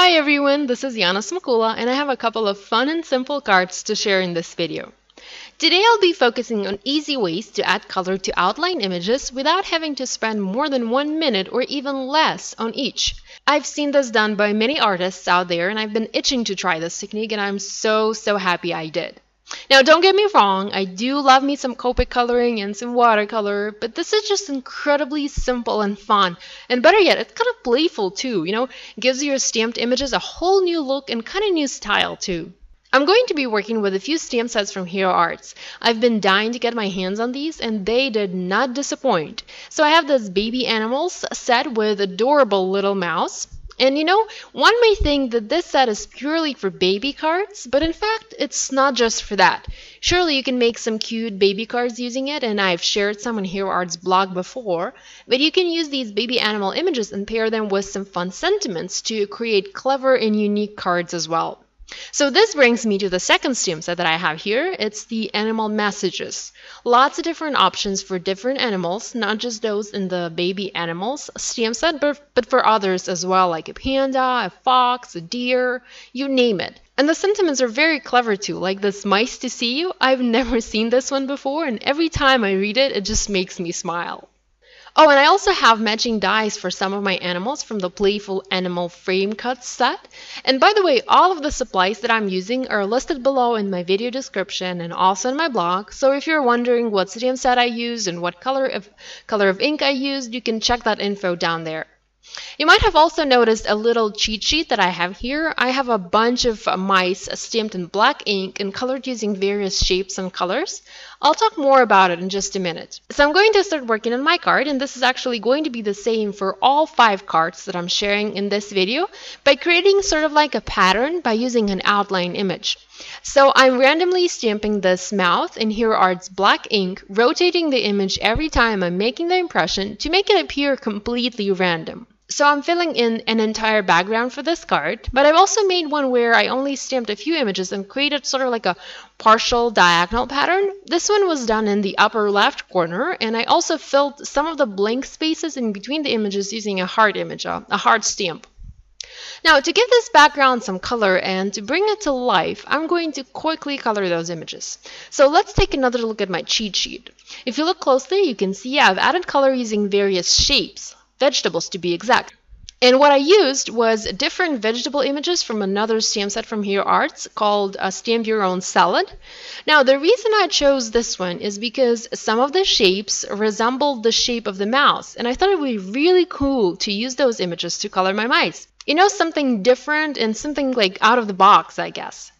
Hi everyone, this is Yana Smakula and I have a couple of fun and simple cards to share in this video. Today I'll be focusing on easy ways to add color to outline images without having to spend more than 1 minute or even less on each. I've seen this done by many artists out there and I've been itching to try this technique and I'm so happy I did. Now, don't get me wrong, I do love me some Copic coloring and some watercolor, but this is just incredibly simple and fun. And better yet, it's kind of playful too, gives your stamped images a whole new look and kind of new style too. I'm going to be working with a few stamp sets from Hero Arts. I've been dying to get my hands on these and they did not disappoint. So I have this baby animals set with adorable little mouse. And one may think that this set is purely for baby cards, but in fact, it's not just for that. Surely you can make some cute baby cards using it, and I've shared some on Hero Arts blog before, but you can use these baby animal images and pair them with some fun sentiments to create clever and unique cards as well. So this brings me to the second stamp set that I have here. It's the animal messages. Lots of different options for different animals, not just those in the baby animals stamp set, but for others as well, like a panda, a fox, a deer, you name it. And the sentiments are very clever too, like this "nice to see you." I've never seen this one before, and every time I read it, it just makes me smile. Oh, and I also have matching dies for some of my animals from the Playful Animal Frame Cut set. And by the way, all of the supplies that I'm using are listed below in my video description and also in my blog. So if you're wondering what stamp set I used and what color of ink I used, you can check that info down there. You might have also noticed a little cheat sheet that I have here. I have a bunch of mice stamped in black ink and colored using various shapes and colors. I'll talk more about it in just a minute. So I'm going to start working on my card, and this is actually going to be the same for all 5 cards that I'm sharing in this video by creating sort of like a pattern by using an outline image. So I'm randomly stamping this mouth in Hero Arts black ink, rotating the image every time I'm making the impression to make it appear completely random. So I'm filling in an entire background for this card, but I've also made one where I only stamped a few images and created sort of like a partial diagonal pattern. This one was done in the upper left corner, and I also filled some of the blank spaces in between the images using a heart image, a heart stamp. Now, to give this background some color and to bring it to life, I'm going to quickly color those images. So let's take another look at my cheat sheet. If you look closely, you can see I've added color using various shapes, vegetables to be exact. And what I used was different vegetable images from another stamp set from Hero Arts called Stamp Your Own Salad. Now, the reason I chose this one is because some of the shapes resembled the shape of the mouse, and I thought it would be really cool to use those images to color my mice. Something different and something like out of the box, I guess.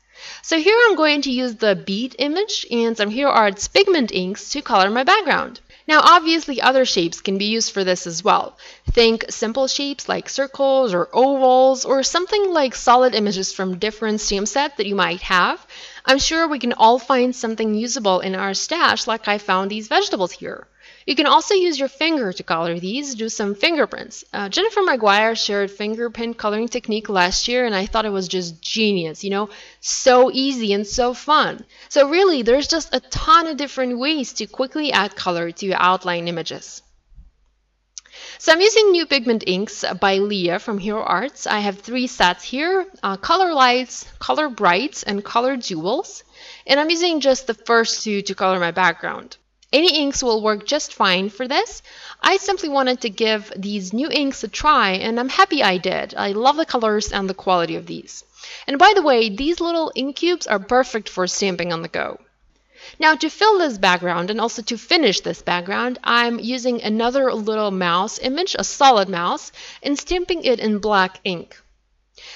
So here I'm going to use the bead image and some Hero Arts pigment inks to color my background. Now, obviously, other shapes can be used for this as well. Think simple shapes like circles or ovals or something like solid images from different stamp sets that you might have. I'm sure we can all find something usable in our stash like I found these vegetables here. You can also use your finger to color these, do some fingerprints. Jennifer Maguire shared fingerprint coloring technique last year and I thought it was just genius, so easy and so fun. So really, there's just a ton of different ways to quickly add color to your outline images. So I'm using new pigment inks by Leah from Hero Arts. I have 3 sets here, Color Lights, Color Brights, and Color Jewels. And I'm using just the first 2 to color my background. Any inks will work just fine for this. I simply wanted to give these new inks a try, and I'm happy I did. I love the colors and the quality of these. And by the way, these little ink cubes are perfect for stamping on the go. Now, to fill this background and also to finish this background, I'm using another little mouse image, a solid mouse, and stamping it in black ink.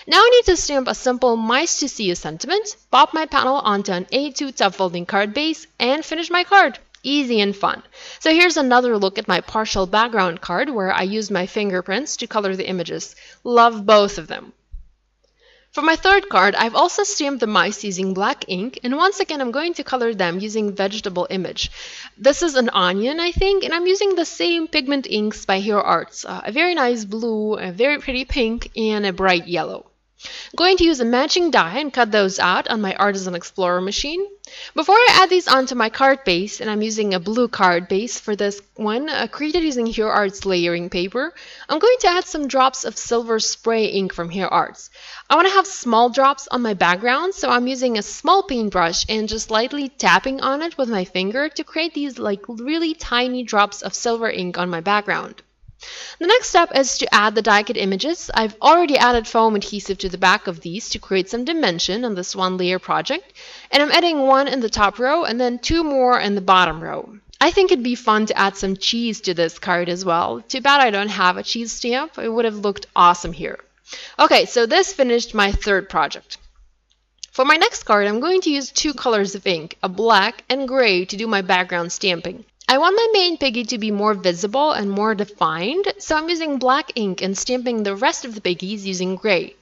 Now I need to stamp a simple "nice to see you" sentiment, pop my panel onto an A2 top folding card base, and finish my card. Easy and fun. So here's another look at my partial background card where I used my fingerprints to color the images. Love both of them. For my third card, I've also stamped the mice using black ink, and once again I'm going to color them using vegetable image. This is an onion, I think, and I'm using the same pigment inks by Hero Arts. A very nice blue, a very pretty pink, and a bright yellow. I'm going to use a matching die and cut those out on my Artisan Explorer machine. Before I add these onto my card base, and I'm using a blue card base for this one, created using Hero Arts layering paper, I'm going to add some drops of silver spray ink from Hero Arts. I want to have small drops on my background, so I'm using a small paintbrush and just lightly tapping on it with my finger to create these like really tiny drops of silver ink on my background. The next step is to add the die cut images. I've already added foam adhesive to the back of these to create some dimension on this one layer project, and I'm adding one in the top row and then two more in the bottom row. I think it'd be fun to add some cheese to this card as well. Too bad I don't have a cheese stamp. It would have looked awesome here. Okay, so this finished my third project. For my next card, I'm going to use two colors of ink, a black and gray, to do my background stamping. I want my main piggy to be more visible and more defined, so I'm using black ink and stamping the rest of the piggies using gray.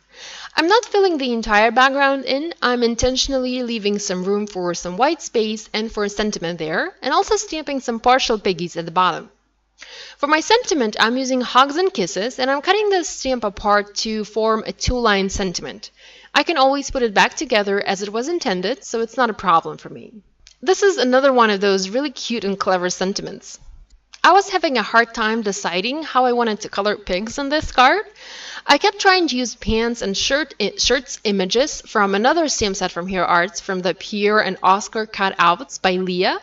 I'm not filling the entire background in, I'm intentionally leaving some room for some white space and for a sentiment there, and also stamping some partial piggies at the bottom. For my sentiment, I'm using Hugs and Kisses, and I'm cutting this stamp apart to form a two-line sentiment. I can always put it back together as it was intended, so it's not a problem for me. This is another one of those really cute and clever sentiments. I was having a hard time deciding how I wanted to color pigs on this card. I kept trying to use pants and shirts images from another stamp set from Hero Arts from the Pierre and Oscar cutouts by Leah,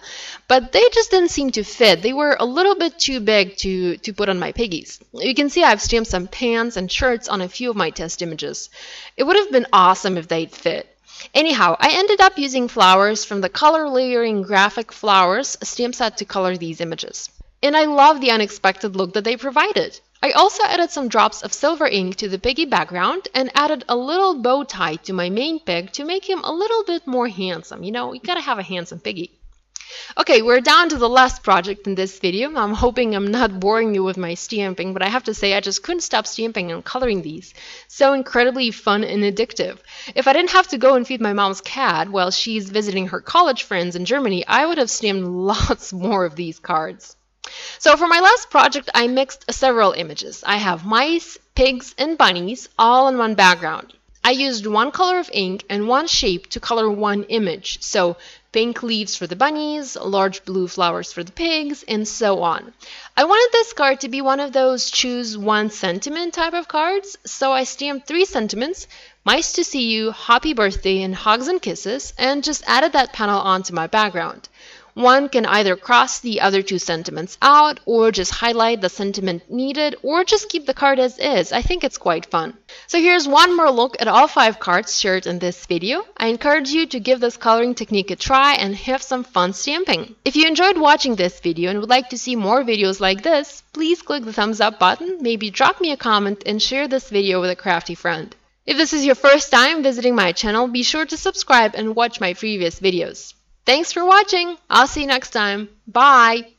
but they just didn't seem to fit. They were a little bit too big to put on my piggies. You can see I've stamped some pants and shirts on a few of my test images. It would have been awesome if they'd fit. Anyhow, I ended up using flowers from the Color Layering Graphic Flowers stamp set to color these images. And I love the unexpected look that they provided. I also added some drops of silver ink to the piggy background and added a little bow tie to my main pig to make him a little bit more handsome. You know, you gotta have a handsome piggy. Okay, we're down to the last project in this video. I'm hoping I'm not boring you with my stamping, but I have to say I just couldn't stop stamping and coloring these. So incredibly fun and addictive. If I didn't have to go and feed my mom's cat while she's visiting her college friends in Germany, I would have stamped lots more of these cards. So for my last project, I mixed several images. I have mice, pigs, and bunnies all in one background. I used one color of ink and one shape to color one image. So pink leaves for the bunnies, large blue flowers for the pigs, and so on. I wanted this card to be one of those choose one sentiment type of cards, so I stamped 3 sentiments, mice to see you, happy birthday, and hugs and kisses, and just added that panel onto my background. One can either cross the other 2 sentiments out, or just highlight the sentiment needed, or just keep the card as is. I think it's quite fun. So here's one more look at all 5 cards shared in this video. I encourage you to give this coloring technique a try and have some fun stamping. If you enjoyed watching this video and would like to see more videos like this, please click the thumbs up button, maybe drop me a comment, and share this video with a crafty friend. If this is your first time visiting my channel, be sure to subscribe and watch my previous videos. Thanks for watching. I'll see you next time. Bye.